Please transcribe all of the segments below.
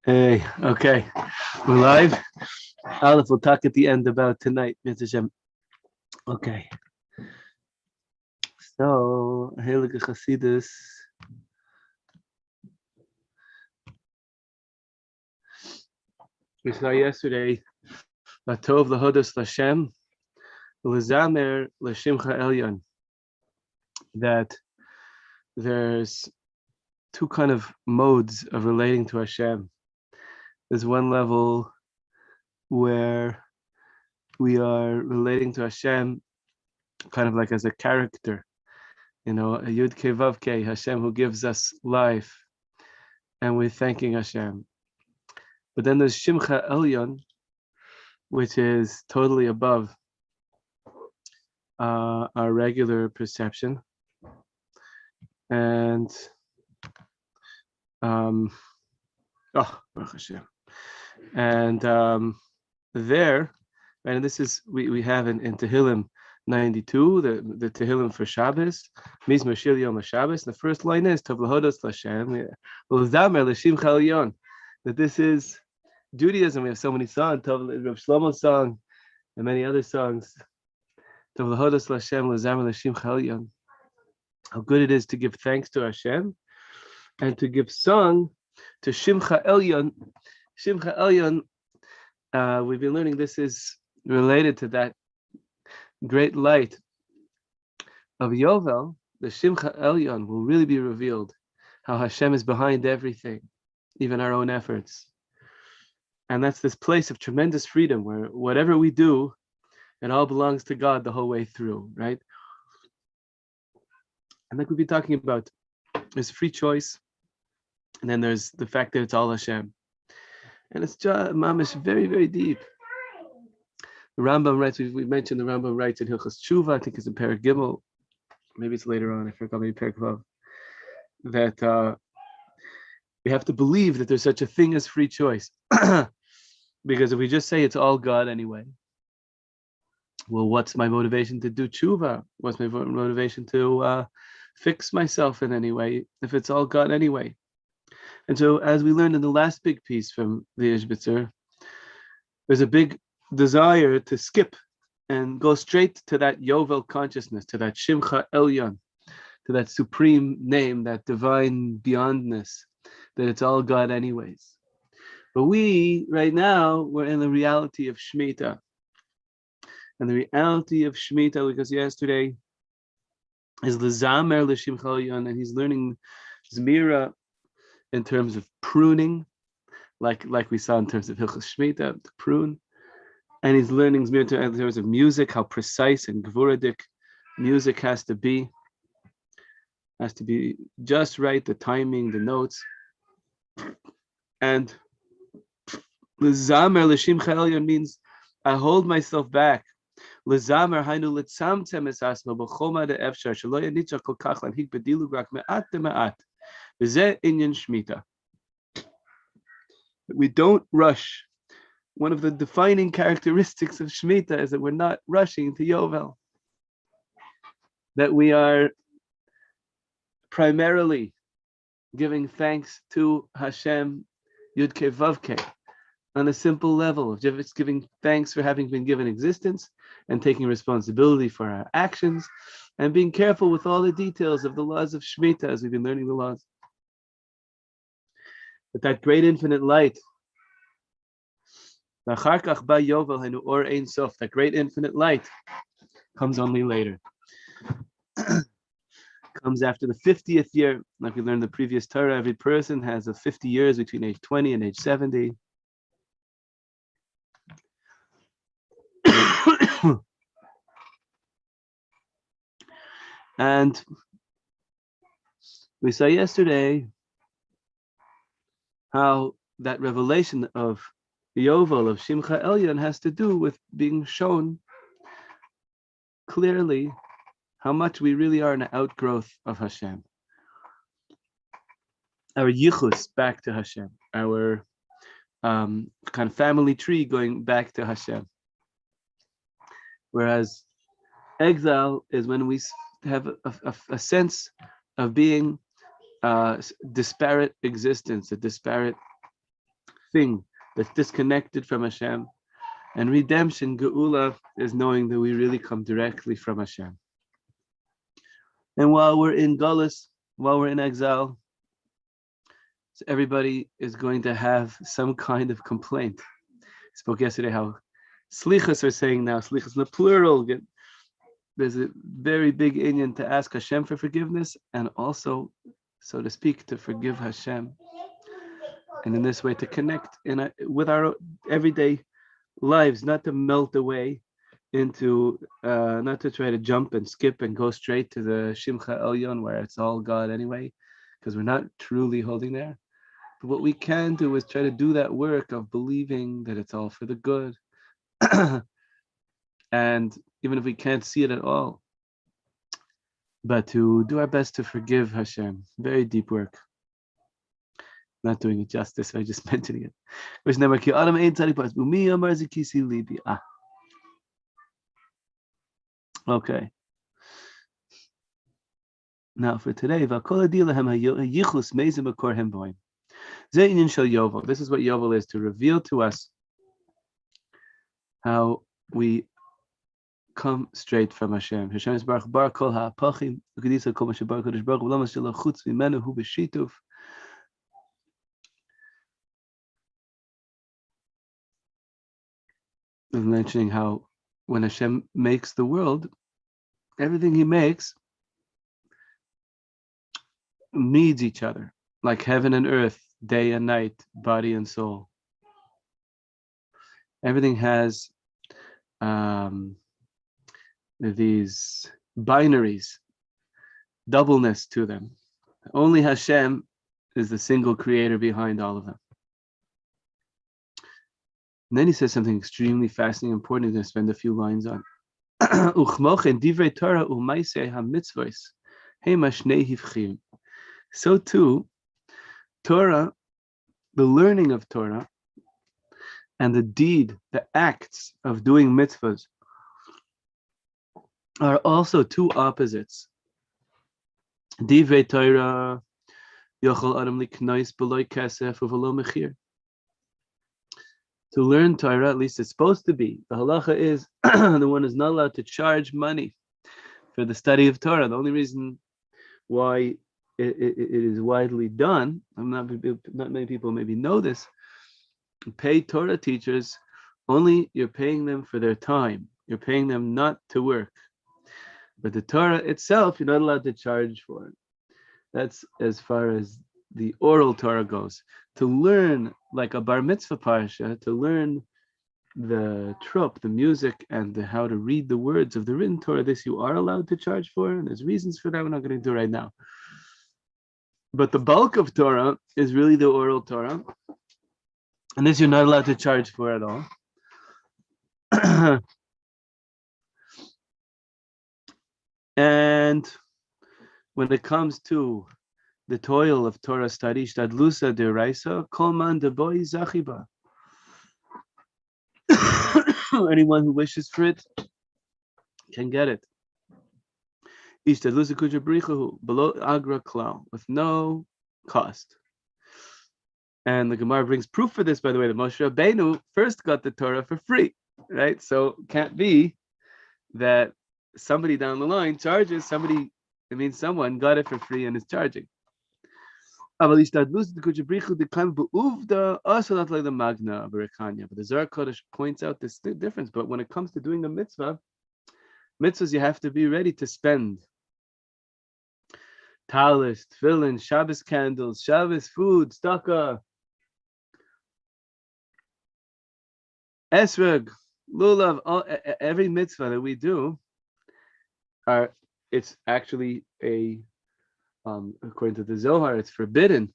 Hey, okay, we're live. Aleph will talk at the end about tonight, Mr. Hashem. Okay. So, Heilige Chassidus. We saw yesterday, Latov Lahodos Lashem, Lazamer Lashimcha Elyon, that there's two kind of modes of relating to Hashem. There's one level where we are relating to Hashem kind of like as a character, a Yud Ke Vav Ke, Hashem who gives us life, and we're thanking Hashem. But then there's Shimcha Elyon, which is totally above our regular perception. And Baruch Hashem. And there, and this is we have in Tehillim 92, the Tehillim for Shabbos, Mizmor Shir Yom HaShabbos. The first line is Tov Lahodos Lashem, L'Zamer L'Shimcha Elyon. That this is Judaism. We have so many songs, Reb Shlomo song, and many other songs. Tov Lahodos Lashem, L'Zamer L'Shimcha Elyon. How good it is to give thanks to Hashem and to give song to Shimcha Elyon. Shimcha Elyon, we've been learning this is related to that great light of Yovel. The Shimcha Elyon will really be revealed, how Hashem is behind everything, even our own efforts. And that's this place of tremendous freedom where whatever we do, it all belongs to God the whole way through, right? And like we've been talking about, there's free choice, and then there's the fact that it's all Hashem. And it's just, mamish, very, very deep. The Rambam writes, we mentioned the Rambam writes in Hilchos Tshuva, I think it's in Perek Gimel, maybe it's later on, I forgot, maybe Perek Vav, that we have to believe that there's such a thing as free choice. Because if we just say it's all God anyway, well, what's my motivation to do tshuva? What's my motivation to fix myself in any way if it's all God anyway? And so, as we learned in the last big piece from the Ishbitzer, there's a big desire to skip and go straight to that Yovel consciousness, to that Shimcha Elyon, to that supreme name, that divine beyondness, that it's all God anyways. But we, right now, we're in the reality of shemittah. And the reality of shemittah, because yesterday is L'Zamer L'Shimcha Elyon, and he's learning Zmira in terms of pruning, like we saw in terms of Hilchos Shmita, to prune. And he's learning Zmira in terms of music, how precise and gvuradik music has to be just right, the timing, the notes. And L'Zamer L'Shimcha Elyon means I hold myself back. L'Zamer hainu l'tzamtzem es asma b'choma de'efshar shelo yanitza kol kach lanhig b'dilug rak me'at de'me'at. V'zeh inyan shmita. We don't rush. One of the defining characteristics of shmita is that we're not rushing to Yovel. That we are primarily giving thanks to Hashem Yud Ke Vav Ke on a simple level of just giving thanks for having been given existence and taking responsibility for our actions and being careful with all the details of the laws of shmita as we've been learning the laws. But that great infinite light, that great infinite light comes only later. Comes after the 50th year. Like we learned in the previous Torah, every person has 50 years between age 20 and age 70. And we saw yesterday how that revelation of Yovel, of Shimcha Elyon, has to do with being shown clearly how much we really are an outgrowth of Hashem. Our yichus back to Hashem, our kind of family tree going back to Hashem. Whereas exile is when we have a sense of being disparate existence, a disparate thing that's disconnected from Hashem. And redemption, Geula, is knowing that we really come directly from Hashem. And while we're in Galus, while we're in exile, so everybody is going to have some kind of complaint. I spoke yesterday how slichas are saying now, slichas in the plural. There's a very big inyan to ask Hashem for forgiveness and also, so to speak, to forgive Hashem. And in this way to connect with our everyday lives, not to melt away into, not to try to jump and skip and go straight to the Shimcha Elyon where it's all God anyway, because we're not truly holding there. But what we can do is try to do that work of believing that it's all for the good. And even if we can't see it at all, but to do our best to forgive Hashem. Very deep work. Not doing it justice by just mentioning it. Okay. Now for today, this is what Yovel is, to reveal to us how we come straight from Hashem. Hashem is Baruch Bar Kol HaPachim, V'Kedisa Kol Mashe Baruch Kodesh Baruch Hu, V'Lo Mashe Lo Chutz Mimenu Hu B'Shituf. Mentioning how when Hashem makes the world, everything He makes needs each other, like heaven and earth, day and night, body and soul. Everything has these binaries, doubleness to them. Only Hashem is the single creator behind all of them. And then he says something extremely fascinating and important. He's going to spend a few lines on. So too, Torah, the learning of Torah, and the deed, the acts of doing mitzvahs, are also two opposites. Divrei Torah yochel adam liknais b'loy kesef uv'lo mechir. To learn Torah, at least it's supposed to be. The halacha is the one is not allowed to charge money for the study of Torah. The only reason why it is widely done, not many people maybe know this, pay Torah teachers, only you're paying them for their time. You're paying them not to work. But the Torah itself, you're not allowed to charge for it. That's as far as the oral Torah goes. To learn, like a bar mitzvah parsha, to learn the trup, the music, and how to read the words of the written Torah, this you are allowed to charge for, and there's reasons for that we're not going to do right now. But the bulk of Torah is really the oral Torah, and this you're not allowed to charge for at all. And when it comes to the toil of Torah study, shtadlusa deraisa, kolman deboy zachiba. Anyone who wishes for it can get it. Ishtadlusa kujabrichahu below agra klal, with no cost. And the Gemara brings proof for this, by the way. The Moshe Rabbeinu first got the Torah for free, right? So it can't be that somebody down the line charges somebody. It means someone got it for free and is charging. But the Zohar Kodesh points out this difference. But when it comes to doing a mitzvah, mitzvahs you have to be ready to spend. Talis, tefillin, Shabbos candles, Shabbos food, staka, esrog, lulav. Every mitzvah that we do, it's actually a according to the Zohar, it's forbidden.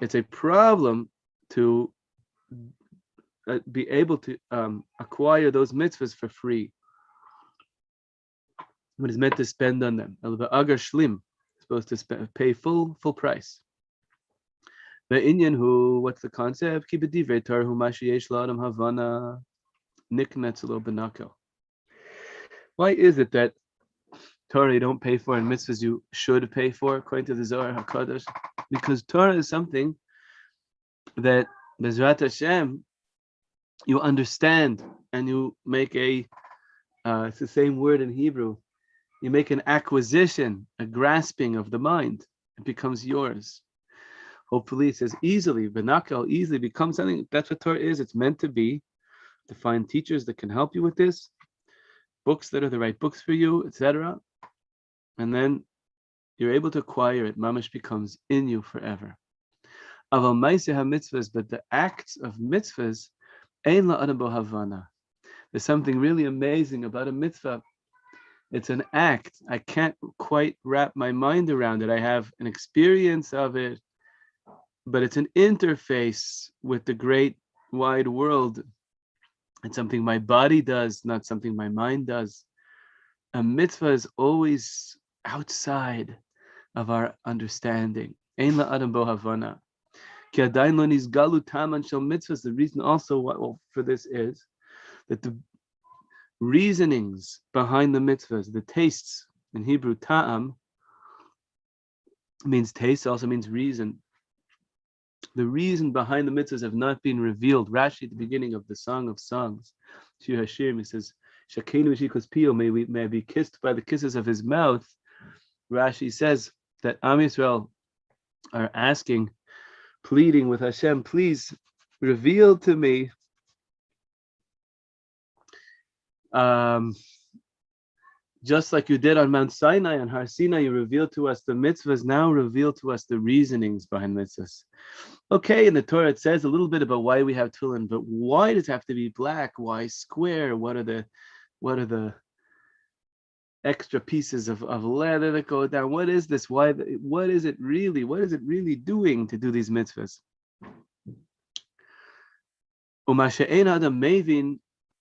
It's a problem to be able to acquire those mitzvahs for free. What is meant to spend on them? Agar shlim, supposed to pay full price. The Inyan who, what's the concept? Kibedivrei Torah hu mashiyesh la'adam havana niknetz lo benakel. Why is it that Torah you don't pay for and mitzvahs you should pay for, according to the Zohar HaKadosh? Because Torah is something that Bezrat Hashem, you understand and you make it's the same word in Hebrew. You make an acquisition, a grasping of the mind. It becomes yours. Hopefully, it says easily, benakal, easily becomes something. That's what Torah is. It's meant to be. To find teachers that can help you with this, books that are the right books for you, etc. And then you're able to acquire it. Mamash becomes in you forever. Aval ma'aseh ha-mitzvahs, but the acts of mitzvahs, ein la'adam bo havana. There's something really amazing about a mitzvah. It's an act. I can't quite wrap my mind around it. I have an experience of it, but it's an interface with the great wide world. It's something my body does, not something my mind does. A mitzvah is always outside of our understanding. Ein la'adam bo havana. Ki adayin lo nizgalu taman shel mitzvahs. The reason also for this is that the reasonings behind the mitzvahs, the tastes, in Hebrew, ta'am means taste, also means reason. The reason behind the mitzvahs have not been revealed. Rashi at the beginning of the Song of Songs, Shir Hashirim, he says, Shakenu v'shikos pio, may I be kissed by the kisses of his mouth. Rashi says that Am Yisrael are asking, pleading with Hashem, please reveal to me just like you did on Mount Sinai, on Har Sinai, you revealed to us the mitzvahs, now reveal to us the reasonings behind mitzvahs. Okay, in the Torah it says a little bit about why we have tefillin, but why does it have to be black? Why square? What are the extra pieces of leather that go down? What is this? What is it really? What is it really doing to do these mitzvahs?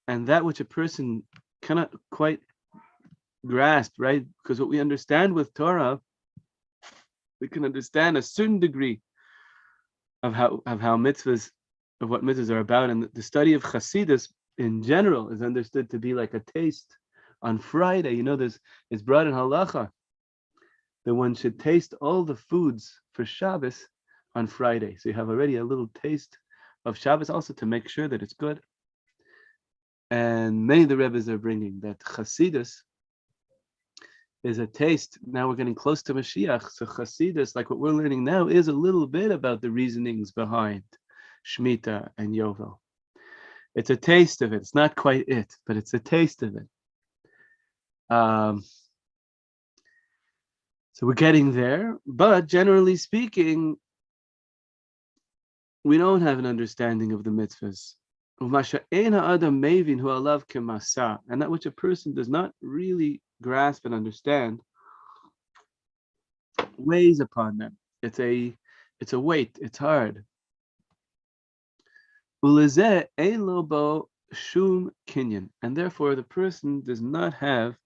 And that which a person cannot quite grasp, right? Because what we understand with Torah, we can understand a certain degree of how mitzvahs, of what mitzvahs are about. And the study of chassidus in general is understood to be like a taste on Friday. You know, it's brought in halacha that one should taste all the foods for Shabbos on Friday. So you have already a little taste of Shabbos, also to make sure that it's good. And many of the Rebbes are bringing that chassidus is a taste. Now we're getting close to Mashiach. So chassidus, like what we're learning now, is a little bit about the reasonings behind shemittah and yovel. It's a taste of it. It's not quite it, but it's a taste of it. So we're getting there. But generally speaking, we don't have an understanding of the mitzvahs. And that which a person does not really grasp and understand weighs upon them. It's a weight. It's hard. And therefore the person does not have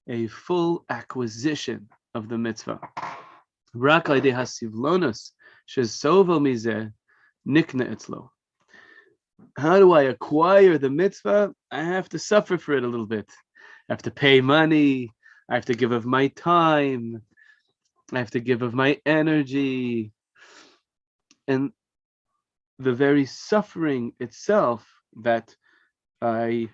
a full acquisition of the mitzvah. How do I acquire the mitzvah? I have to suffer for it a little bit. I have to pay money. I have to give of my time. I have to give of my energy. And the very suffering itself that I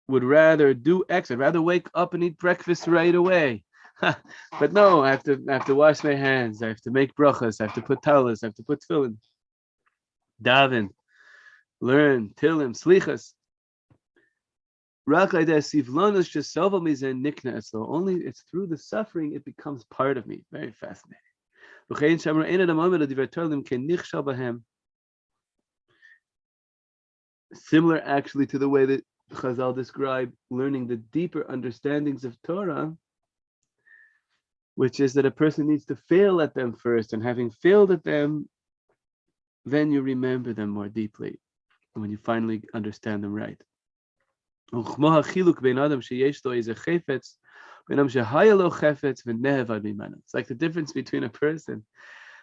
would rather do X. I'd rather wake up and eat breakfast right away. But no, I have to wash my hands. I have to make brachas. I have to put talis. I have to put tefillin. Daven. Learn, tilim, slichas. Only it's through the suffering it becomes part of me. Very fascinating. Similar actually to the way that Chazal describe learning the deeper understandings of Torah, which is that a person needs to fail at them first, and having failed at them, then you remember them more deeply when you finally understand them right. It's like the difference between a person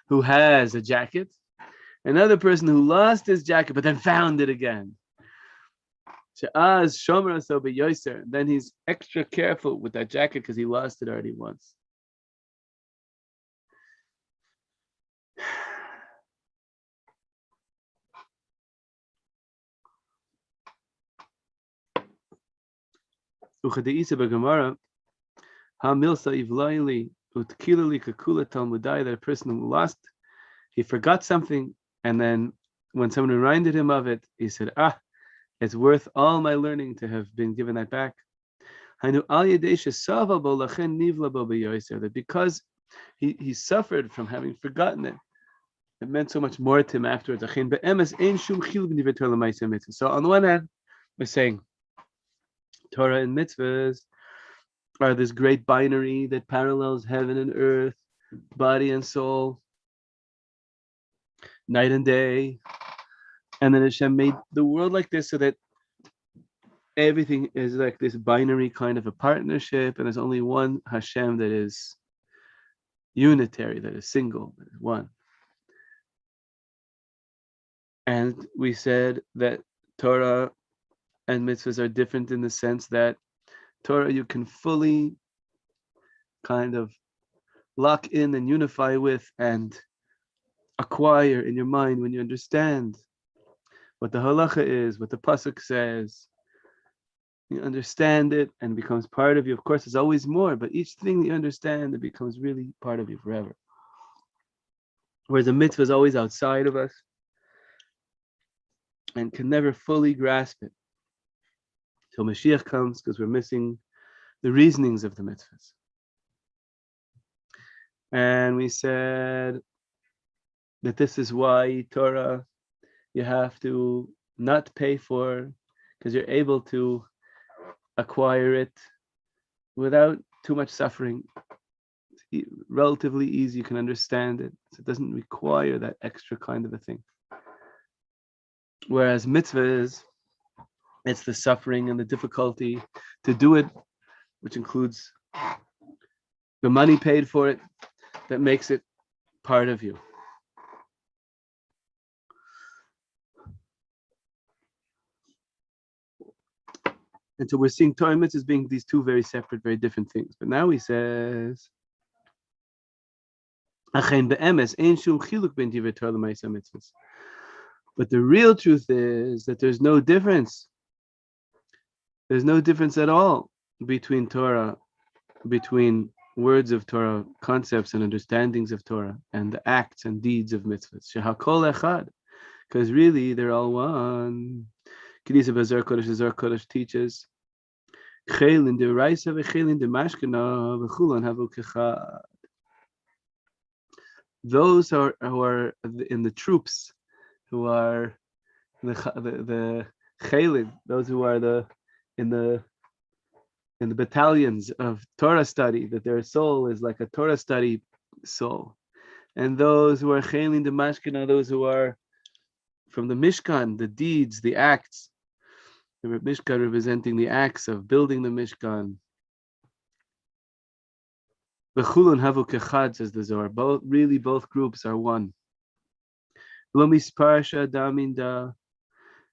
who has a jacket and another person who lost his jacket but then found it again. Then he's extra careful with that jacket because he lost it already once. Uchadeisa b'Gemara, ha milsa ivlaili utkilali kakula talmudai, that a person who lost, he forgot something, and then when someone reminded him of it, he said, it's worth all my learning to have been given that back. That because he suffered from having forgotten it, it meant so much more to him afterwards. So on the one hand, we're saying Torah and mitzvahs are this great binary that parallels heaven and earth, body and soul, night and day. And then Hashem made the world like this so that everything is like this binary kind of a partnership, and there's only one Hashem that is unitary, that is single, that is one. And we said that Torah and mitzvahs are different in the sense that Torah you can fully kind of lock in and unify with and acquire in your mind when you understand what the halacha is, what the pasuk says. You understand it and it becomes part of you. Of course, there's always more, but each thing that you understand, it becomes really part of you forever. Whereas the mitzvah is always outside of us and can never fully grasp it till Mashiach comes, because we're missing the reasonings of the mitzvahs. And we said that this is why Torah you have to not pay for, because you're able to acquire it without too much suffering. It's relatively easy, you can understand it. So it doesn't require that extra kind of a thing. Whereas mitzvah is, it's the suffering and the difficulty to do it, which includes the money paid for it, that makes it part of you. And so we're seeing Torah and mitzvahs as being these two very separate, very different things. But now he says, but the real truth is that there's no difference. There's no difference at all between Torah, between words of Torah, concepts and understandings of Torah, and the acts and deeds of mitzvahs. Because really they're all one. Zohar Kodesh teaches those who are in the troops, who are the chelin, those who are in the battalions of Torah study, that their soul is like a Torah study soul, and those who are chelin de mashkina, those who are from the Mishkan, the deeds, the acts. The Mishkan representing the acts of building the Mishkan. The Chulun havu kechad, says the Zohar. Both groups are one. Lo misparsha daminda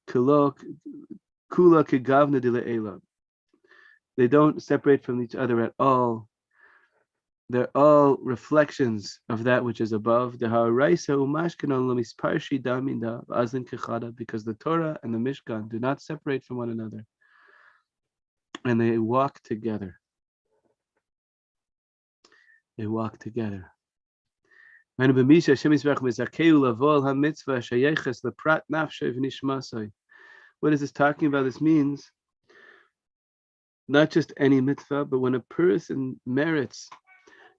kula kegavna dile'ela. They don't separate from each other at all. They're all reflections of that which is above. The ha'araisa umashkanon lo misparshi daminda azlin kechada, because the Torah and the Mishkan do not separate from one another, and they walk together. They walk together. What does this talking about? This means not just any mitzvah, but when a person merits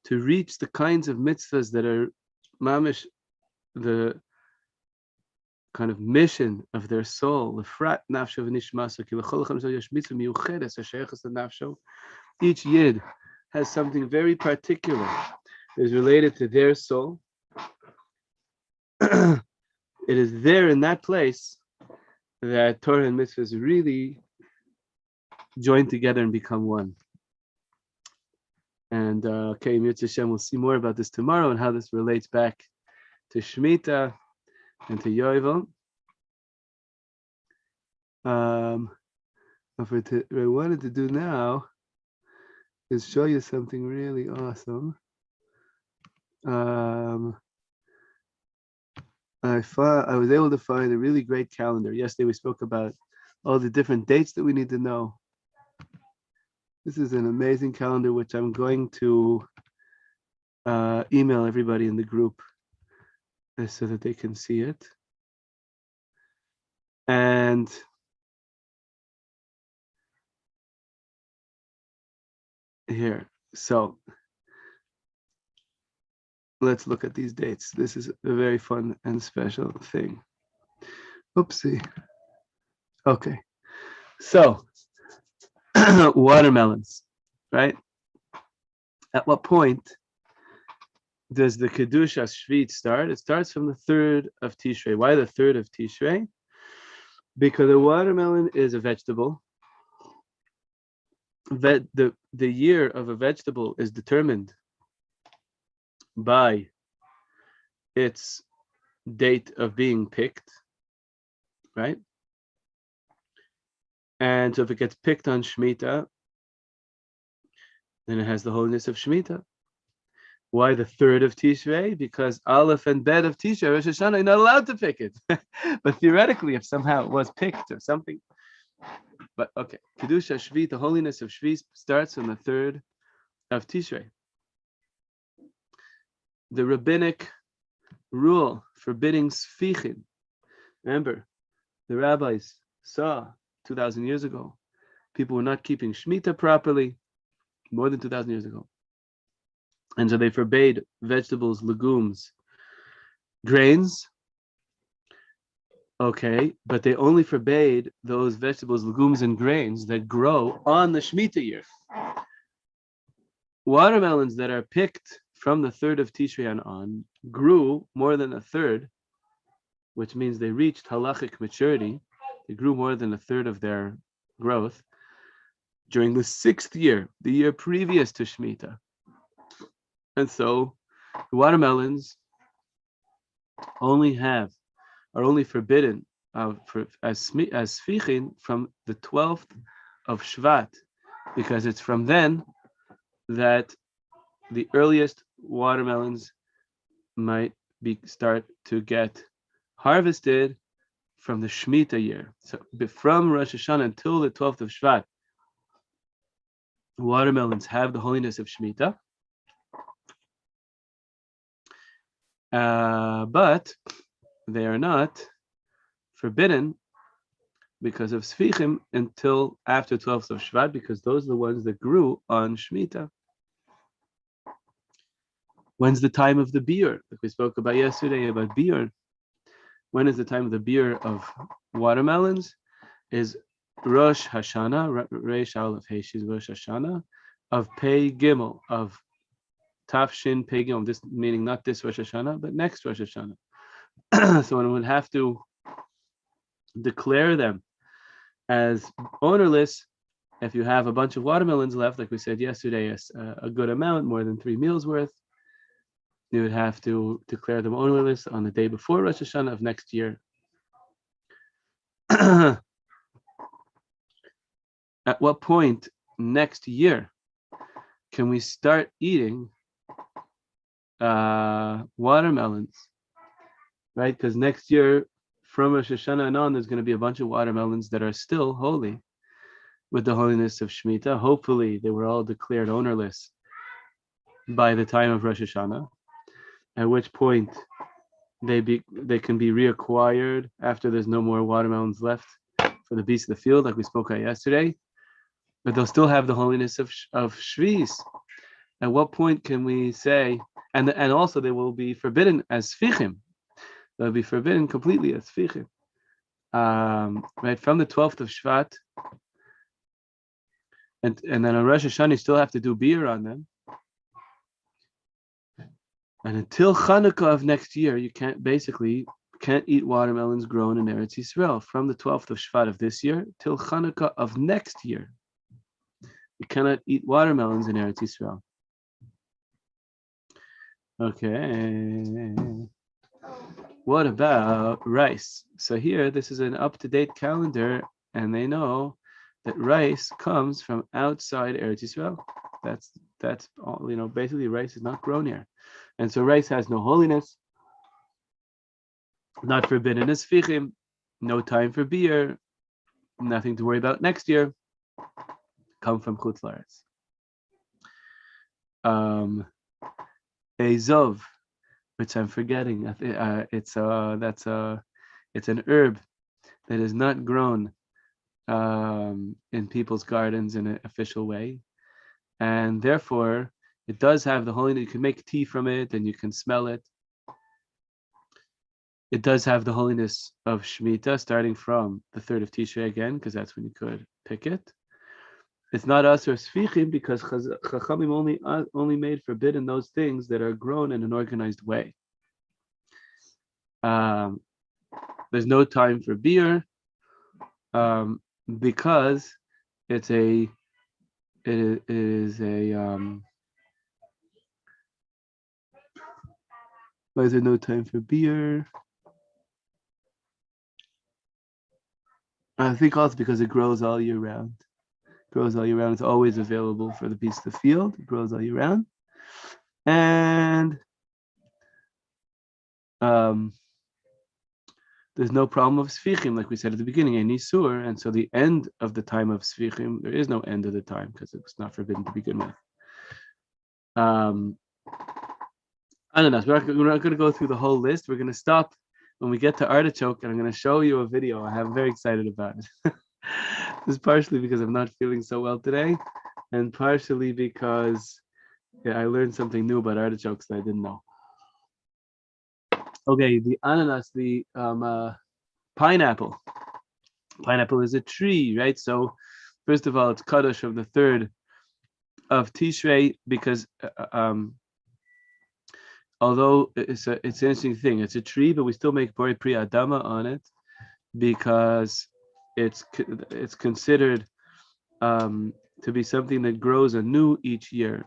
to reach the kinds of mitzvahs that are mamish, the kind of mission of their soul. Each yid has something very particular that is related to their soul. It is there in that place that Torah and mitzvahs really join together and become one. And okay, Mitzvah Hashem, we'll see more about this tomorrow and how this relates back to Shemitah and to Yovel. What I wanted to do now is show you something really awesome. I was able to find a really great calendar. Yesterday we spoke about all the different dates that we need to know. This is an amazing calendar, which I'm going to email everybody in the group so that they can see it. And here, so let's look at these dates. This is a very fun and special thing. Oopsie. Okay, so watermelons, right? At what point does the Kedusha Shvit start? It starts from the 3rd of Tishrei. Why the 3rd of Tishrei? Because a watermelon is a vegetable. The year of a vegetable is determined by its date of being picked, right? And so if it gets picked on Shemitah, then it has the holiness of Shemitah. Why the 3rd of Tishrei? Because Aleph and Bet of Tishrei, Rosh Hashanah, you're not allowed to pick it. But theoretically, if somehow it was picked or something. But okay, Kedusha Shvit, the holiness of Shvit starts on the 3rd of Tishrei. The rabbinic rule forbidding Svikim. Remember, the rabbis saw 2,000 years ago, people were not keeping Shemitah properly, more than 2,000 years ago. And so they forbade vegetables, legumes, grains. Okay, but they only forbade those vegetables, legumes, and grains that grow on the Shemitah year. Watermelons that are picked from the 3rd of Tishrei on grew more than a third, which means they reached halachic maturity. They grew more than a third of their growth during the 6th year, the year previous to Shemitah. And so the watermelons are only forbidden as sfichin from the 12th of Shvat, because it's from then that the earliest watermelons might start to get harvested from the Shemitah year. So from Rosh Hashanah until the 12th of Shvat, watermelons have the holiness of Shemitah. But they are not forbidden because of Svikim until after 12th of Shvat, because those are the ones that grew on Shemitah. When's the time of the beer? Like we spoke about yesterday about beer. When is the time of the beer of watermelons? Is Rosh Hashanah, Reish Aleph Heish is Rosh Hashanah, of Pei Gimel, of Tafshin Pei Gimel, this meaning not this Rosh Hashanah, but next Rosh Hashanah. So one would have to declare them as ownerless if you have a bunch of watermelons left, like we said yesterday, a good amount, more than 3 meals worth. You would have to declare them ownerless on the day before Rosh Hashanah of next year. At what point next year can we start eating watermelons? Right? Because next year, from Rosh Hashanah and on, there's going to be a bunch of watermelons that are still holy with the holiness of Shemitah. Hopefully, they were all declared ownerless by the time of Rosh Hashanah, at which point they can be reacquired after there's no more watermelons left for the beasts of the field, like we spoke about yesterday. But they'll still have the holiness of Shvis. At what point can we say, and also they will be forbidden as Svikim. They'll be forbidden completely as Svikim. Right, from the 12th of Shvat, and then on Rosh Hashanah you still have to do beer on them. And until Chanukah of next year, you can't eat watermelons grown in Eretz Yisrael. From the 12th of Shvat of this year till Chanukah of next year, you cannot eat watermelons in Eretz Yisrael. Okay. What about rice? So here, this is an up-to-date calendar, and they know that rice comes from outside Eretz Yisrael. That's all, basically rice is not grown here. And so rice has no holiness, not forbidden as Svikim, no time for beer, nothing to worry about next year. come from Chutz La'aretz. Azov, which I'm forgetting. It's an herb that is not grown in people's gardens in an official way, and therefore it does have the holiness. You can make tea from it, and you can smell it. It does have the holiness of shemittah, starting from the 3rd of Tishrei again, because that's when you could pick it. It's not asur svikim because Chachamim only made forbidden those things that are grown in an organized way. There's no time for beer because it is a why is there no time for beer? I think also because it grows all year round. It's always available for the beasts of the field. It grows all year round. And there's no problem of Svikim, like we said at the beginning, a Nisur. And so the end of the time of Svikim, there is no end of the time because it was not forbidden to begin with. Ananas, we're not going to go through the whole list. We're going to stop when we get to artichoke, and I'm going to show you a video I'm very excited about it. This is partially because I'm not feeling so well today, and partially because I learned something new about artichokes that I didn't know. Okay, the ananas, the pineapple. Pineapple is a tree, right? So, first of all, it's Kaddish of the 3rd of Tishrei because although it's an interesting thing, it's a tree, but we still make Borei Pri Adama on it because it's considered to be something that grows anew each year.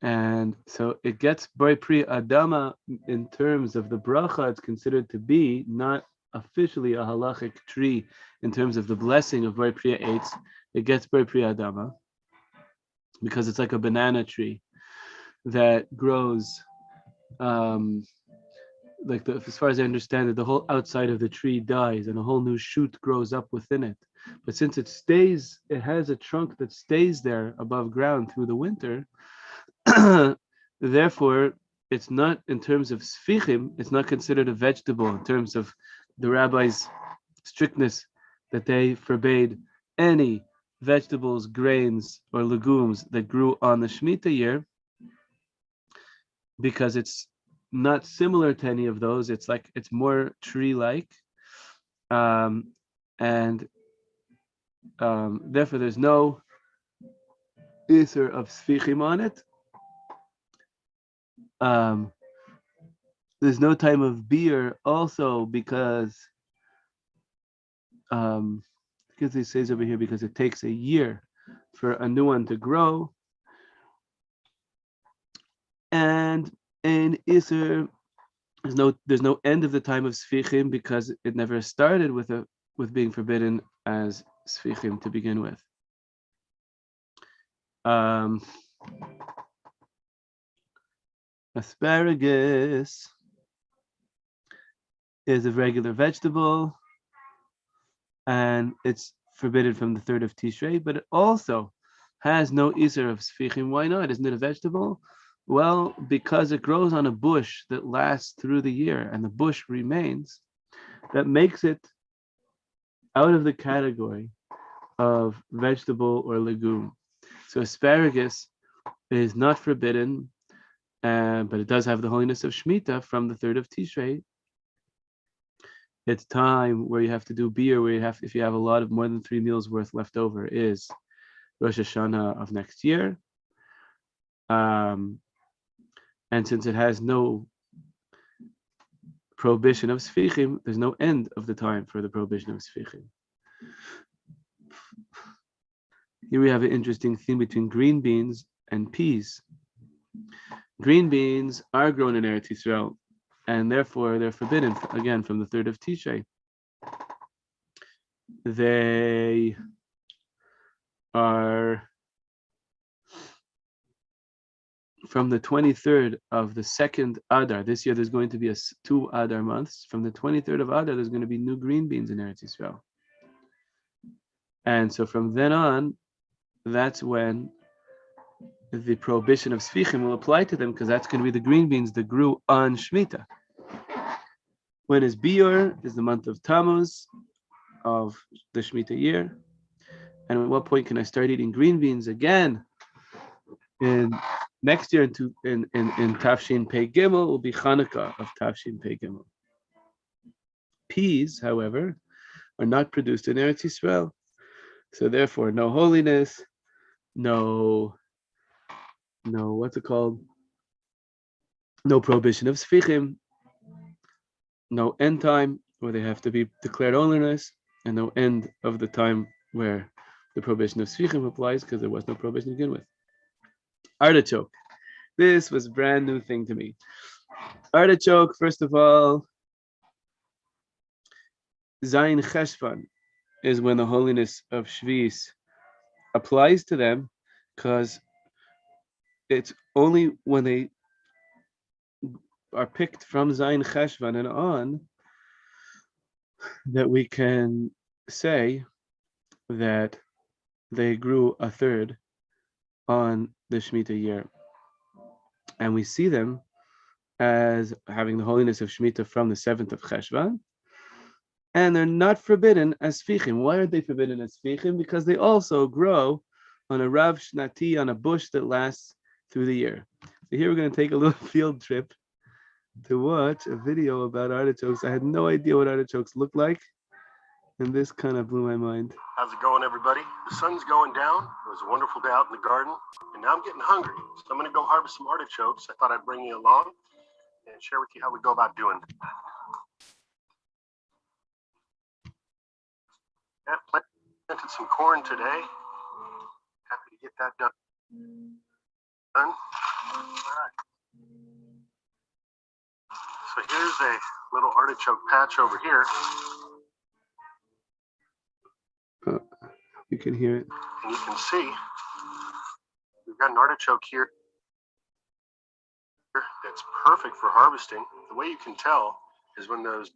And so it gets Borei Pri Adama in terms of the bracha. It's considered to be not officially a halachic tree in terms of the blessing of Borei Pri Eitz. It gets Borei Pri Adama because it's like a banana tree that grows, as far as I understand it, the whole outside of the tree dies and a whole new shoot grows up within it. But since it has a trunk that stays there above ground through the winter, therefore, it's not in terms of svichim, it's not considered a vegetable in terms of the rabbi's strictness that they forbade any vegetables, grains, or legumes that grew on the Shemitah year, because it's not similar to any of those. It's more tree-like, and therefore there's no iser of svichim on it. There's no time of beer also because it says over here because it takes a year for a new one to grow. And in Isser, there's no end of the time of Svichim because it never started with being forbidden as Svichim to begin with. Asparagus is a regular vegetable, and it's forbidden from the 3rd of Tishrei, but it also has no Isser of Svichim. Why not? Isn't it a vegetable? Well, because it grows on a bush that lasts through the year and the bush remains, that makes it out of the category of vegetable or legume. So asparagus is not forbidden, but it does have the holiness of Shemitah from the 3rd of Tishrei. It's time where you have to do beer, if you have a lot of more than 3 meals worth left over, is Rosh Hashanah of next year. And since it has no prohibition of Svichim, there's no end of the time for the prohibition of Svichim. Here we have an interesting theme between green beans and peas. Green beans are grown in Eretz Yisrael, and therefore they're forbidden, again, from the 3rd of Tishrei. They are from the 23rd of the 2nd Adar. This year there's going to be 2 Adar months. From the 23rd of Adar, there's going to be new green beans in Eretz Yisrael. And so from then on, that's when the prohibition of Svikim will apply to them, because that's going to be the green beans that grew on Shemitah. When is Biur? Is the month of Tammuz of the Shemitah year. And at what point can I start eating green beans again? In next year in Tafshin Pei Gimel will be Chanukah of Tafshin Pei Gimel. Peas, however, are not produced in Eretz Yisrael, so therefore no holiness, no what's it called? No prohibition of Svikim, no end time where they have to be declared holiness, and no end of the time where the prohibition of Svikim applies, because there was no prohibition to begin with. Artichoke. This was a brand new thing to me. Artichoke, first of all, Zayin Cheshvan is when the holiness of Shvis applies to them, because it's only when they are picked from Zayin Cheshvan and on that we can say that they grew a third on the Shemitah year. And we see them as having the holiness of Shemitah from the 7th of Cheshvan, and they're not forbidden as Svikim. Why aren't they forbidden as Svikim? Because they also grow on a Rav Shnati, on a bush that lasts through the year. So here we're going to take a little field trip to watch a video about artichokes. I had no idea what artichokes look like, and this kind of blew my mind. How's it going, everybody? The sun's going down. It was a wonderful day out in the garden, and now I'm getting hungry. So I'm going to go harvest some artichokes. I thought I'd bring you along and share with you how we go about doing it. I planted some corn today. Happy to get that done. All right. So here's a little artichoke patch over here. You can hear it. And you can see we've got an artichoke here that's perfect for harvesting. The way you can tell is when those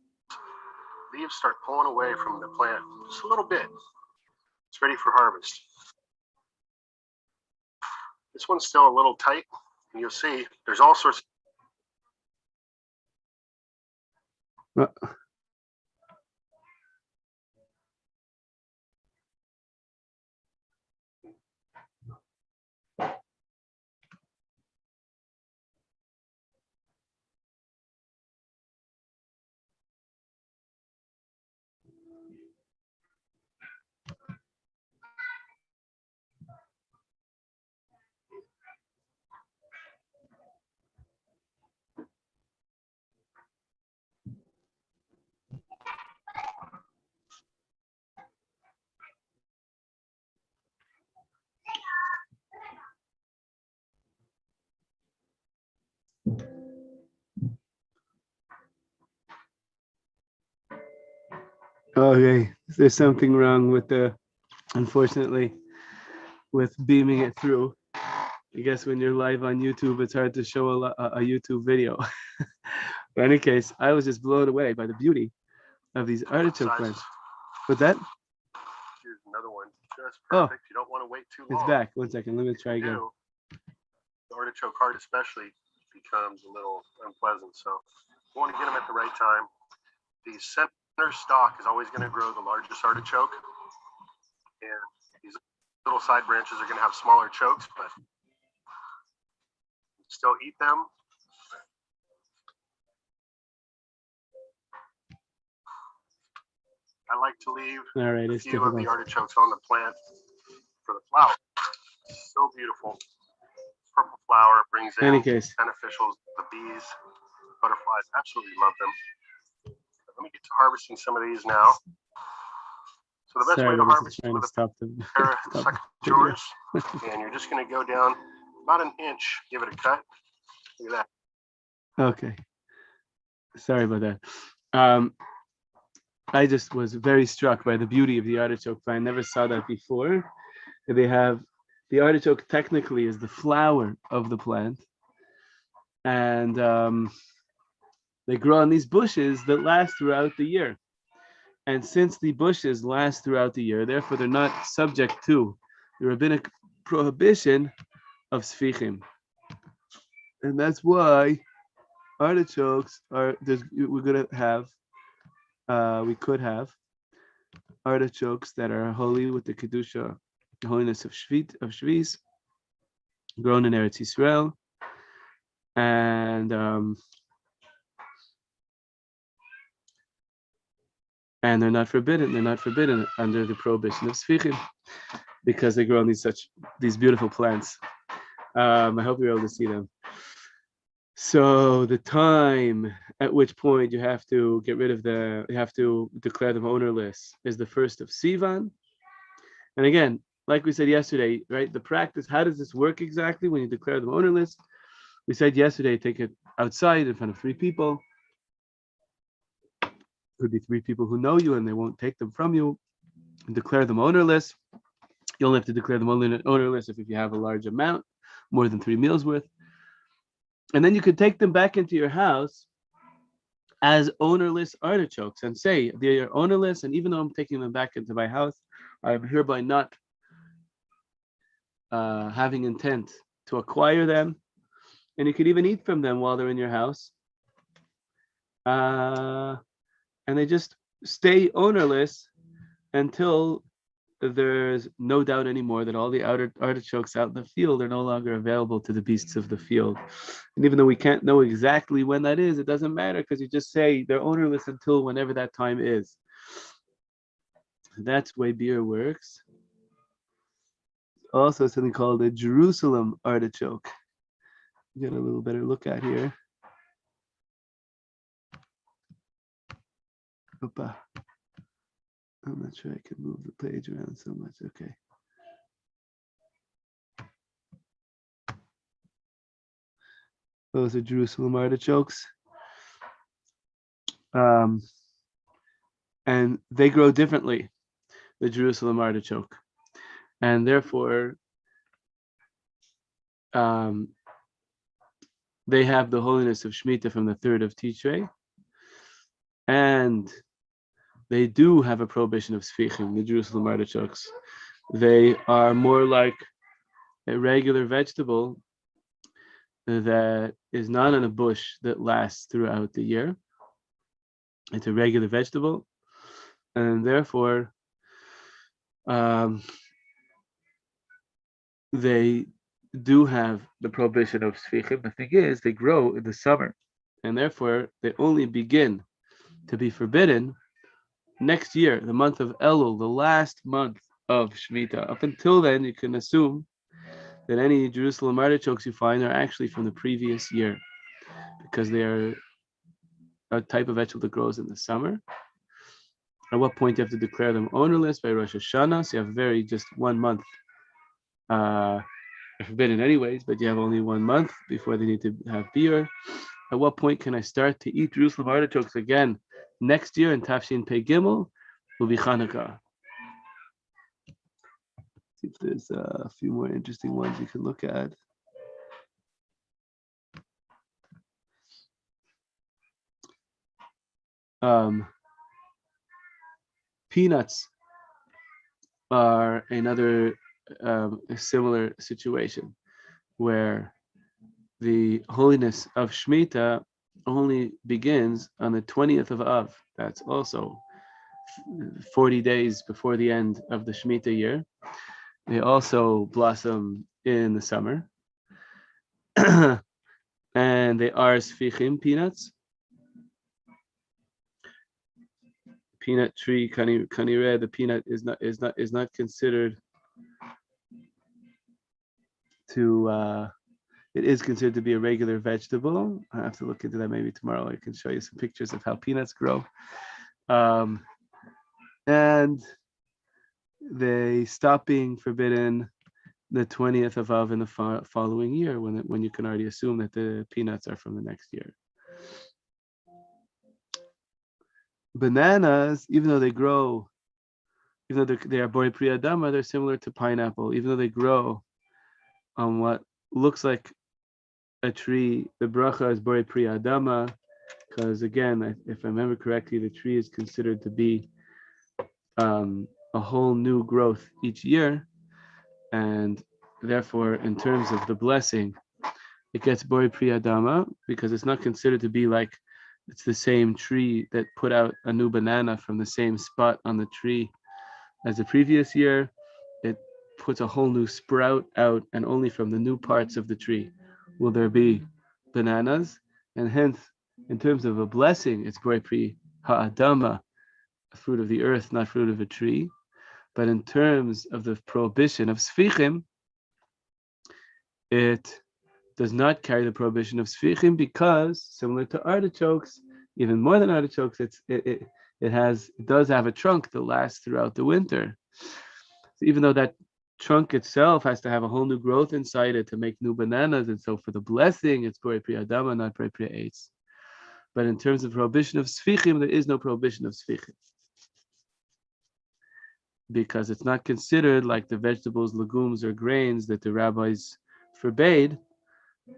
leaves start pulling away from the plant just a little bit. It's ready for harvest. This one's still a little tight, and you'll see there's all sorts of Okay, there's something wrong with unfortunately, with beaming it through. I guess when you're live on YouTube, it's hard to show a YouTube video. But in any case, I was just blown away by the beauty of these artichoke plants. What's that? Here's another one. Just perfect. You don't want to wait too long. It's back. 1 second. Let me try again. The artichoke heart especially becomes a little unpleasant. So you want to get them at the right time. The center stalk is always going to grow the largest artichoke. And these little side branches are going to have smaller chokes, but still eat them. I like to leave a few of the artichokes on the plant for the flower. It's so beautiful. Purple flower brings in beneficials, the bees, butterflies, absolutely love them. Let me get to harvesting some of these now. So the best way to harvest is with a pair of secateurs, and you're just going to go down about an inch, give it a cut. Look at that. Okay. Sorry about that. I just was very struck by the beauty of the artichoke plant. I never saw that before. They have the artichoke technically is the flower of the plant, and they grow on these bushes that last throughout the year. And since the bushes last throughout the year, therefore they're not subject to the rabbinic prohibition of Svikim. And that's why artichokes are, we could have artichokes that are holy with the kedusha, the holiness of Shvis, grown in Eretz Yisrael, and they're not forbidden. They're not forbidden under the prohibition of Svikim because they grow on these beautiful plants. I hope you're able to see them. So the time at which point you have to declare them ownerless is the 1st of Sivan. And again, like we said yesterday, right? The practice, how does this work exactly when you declare them ownerless? We said yesterday, take it outside in front of 3 people. Could be 3 people who know you and they won't take them from you, and declare them ownerless. You only have to declare them ownerless if you have a large amount, more than 3 meals worth. And then you could take them back into your house as ownerless artichokes and say, they are ownerless, and even though I'm taking them back into my house, I am hereby not having intent to acquire them. And you could even eat from them while they're in your house. And they just stay ownerless until there's no doubt anymore that all the artichokes out in the field are no longer available to the beasts of the field. And even though we can't know exactly when that is, it doesn't matter because you just say they're ownerless until whenever that time is. That's the way beer works. Also something called a Jerusalem artichoke. Get a little better look at here. Opa. I'm not sure I can move the page around so much. Okay. Those are Jerusalem artichokes. And they grow differently, the Jerusalem artichoke. And therefore, they have the holiness of shemittah from the 3rd of Tishrei. And they do have a prohibition of Svikim, the Jerusalem artichokes. They are more like a regular vegetable that is not on a bush that lasts throughout the year. It's a regular vegetable, and therefore they do have the prohibition of Svikim. The thing is, they grow in the summer, and therefore they only begin to be forbidden next year, the month of Elul, the last month of Shemitah. Up until then, you can assume that any Jerusalem artichokes you find are actually from the previous year, because they are a type of vegetable that grows in the summer. At what point you have to declare them ownerless? By Rosh Hashanah. So you have just 1 month. They're forbidden anyways, but you have only 1 month before they need to have beer. At what point can I start to eat Jerusalem artichokes again? Next year in Tafshin Pei Gimel will be Chanukah. See if there's a few more interesting ones you can look at. Peanuts are another similar situation where the holiness of Shemitah only begins on the 20th of Av. That's also 40 days before the end of the Shemitah year. They also blossom in the summer. And they are Svikim peanuts. Peanut tree, kanireh, the peanut is not considered to it is considered to be a regular vegetable. I have to look into that maybe tomorrow. I can show you some pictures of how peanuts grow. And they stop being forbidden the 20th of Av in the following year, when you can already assume that the peanuts are from the next year. Bananas, even though they grow, even though they are borei pri adama, they're similar to pineapple. Even though they grow on what looks like a tree, the bracha is borei pri adama, because again, if I remember correctly, the tree is considered to be a whole new growth each year, and therefore, in terms of the blessing, it gets Bori Pri Adama because it's not considered to be like it's the same tree that put out a new banana from the same spot on the tree as the previous year. It puts a whole new sprout out, and only from the new parts of the tree will there be bananas. And hence, in terms of a blessing, it's Bori Pri Ha'adama, fruit of the earth, not fruit of a tree. But in terms of the prohibition of Svikim, it does not carry the prohibition of Svikim because, similar to artichokes, even more than artichokes, it does have a trunk that lasts throughout the winter. So even though that trunk itself has to have a whole new growth inside it to make new bananas, and so for the blessing, it's Borei Pri Adama, not Borei Pri Eitz. But in terms of prohibition of Svikim, there is no prohibition of Svikim, because it's not considered like the vegetables, legumes, or grains that the rabbis forbade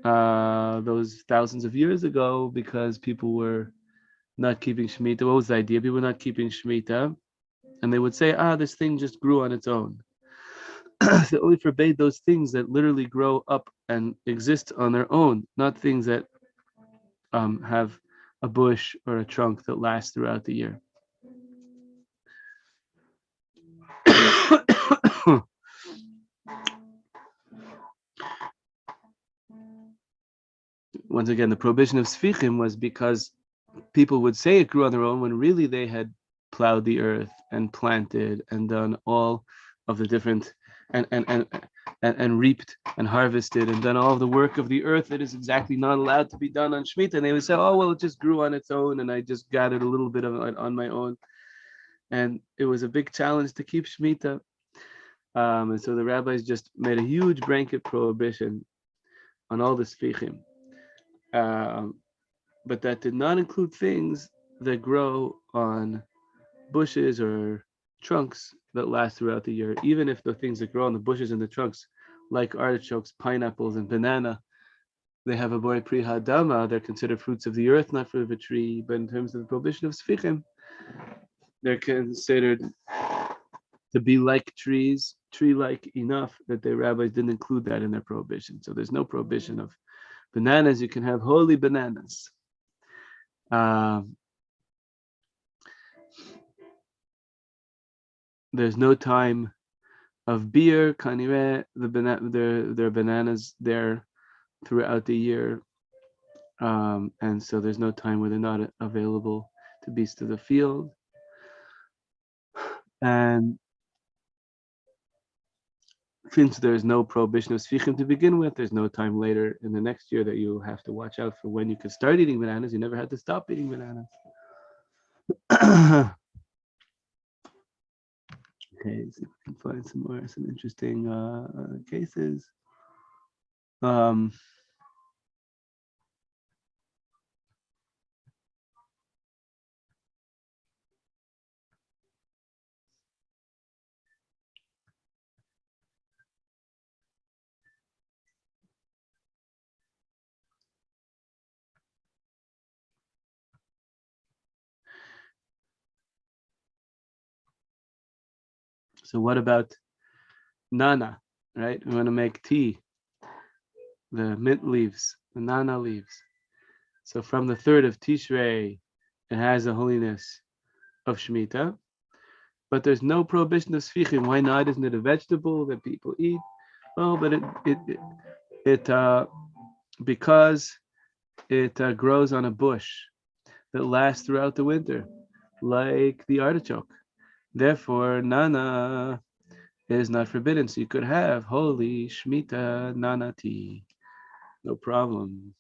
those thousands of years ago, because people were not keeping Shemitah. What was the idea? People were not keeping Shemitah, and they would say, this thing just grew on its own. They only forbade those things that literally grow up and exist on their own, not things that have a bush or a trunk that lasts throughout the year. Once again, the prohibition of Svikim was because people would say it grew on their own when really they had plowed the earth and planted and done all of the different and reaped and harvested and done all of the work of the earth that is exactly not allowed to be done on Shemitah. And they would say, well, it just grew on its own, and I just gathered a little bit of it on my own. And it was a big challenge to keep Shemitah. And so the rabbis just made a huge blanket prohibition on all the Svikim. But that did not include things that grow on bushes or trunks that last throughout the year. Even if the things that grow on the bushes and the trunks, like artichokes, pineapples, and banana, they have a Borei Pri Ha'adama, they're considered fruits of the earth, not fruit of a tree. But in terms of the prohibition of Svikim, they're considered to be like trees, tree-like enough that the rabbis didn't include that in their prohibition. So there's no prohibition of bananas. You can have holy bananas. There's no time of beer, kanire, there are bananas there throughout the year, and so there's no time where they're not available to beasts of the field. And since there's no prohibition of Svikim to begin with, there's no time later in the next year that you have to watch out for when you can start eating bananas. You never had to stop eating bananas. Okay, see if we can find some interesting cases. So what about nana, right? We want to make tea, the mint leaves, the nana leaves. So from the 3rd of Tishrei, it has the holiness of Shemitah, but there's no prohibition of Svikim. Why not? Isn't it a vegetable that people eat? Well, but it because it grows on a bush that lasts throughout the winter, like the artichoke. Therefore, nana is not forbidden. So you could have holy Shemitah nana tea, no problem.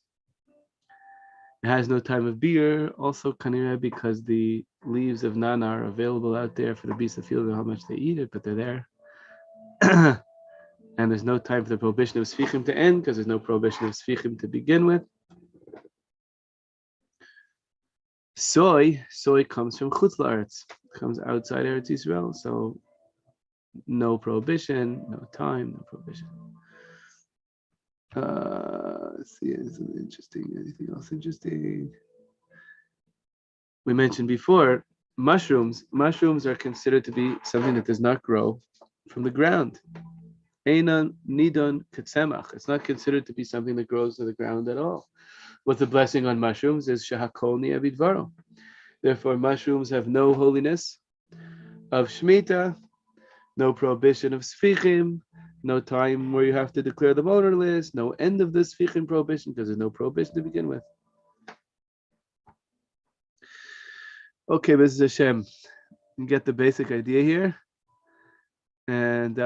It has no time of beer, also kanira, because the leaves of nana are available out there for the beasts of the field and how much they eat it, but they're there. And there's no time for the prohibition of Svikim to end, because there's no prohibition of Svikim to begin with. Soy comes from Chutz La'aretz, comes outside Eretz Yisrael, so no prohibition, no time, no prohibition. Let's see, anything else interesting? We mentioned before, mushrooms are considered to be something that does not grow from the ground. Einan nidon ketsemach. It's not considered to be something that grows to the ground at all. What the blessing on mushrooms is shehakol ni'eh bidvaro. Therefore, mushrooms have no holiness of shemittah, no prohibition of svikim, no time where you have to declare them ownerless, no end of the svikim prohibition because there's no prohibition to begin with. Okay, Mrs. Hashem, you get the basic idea here. And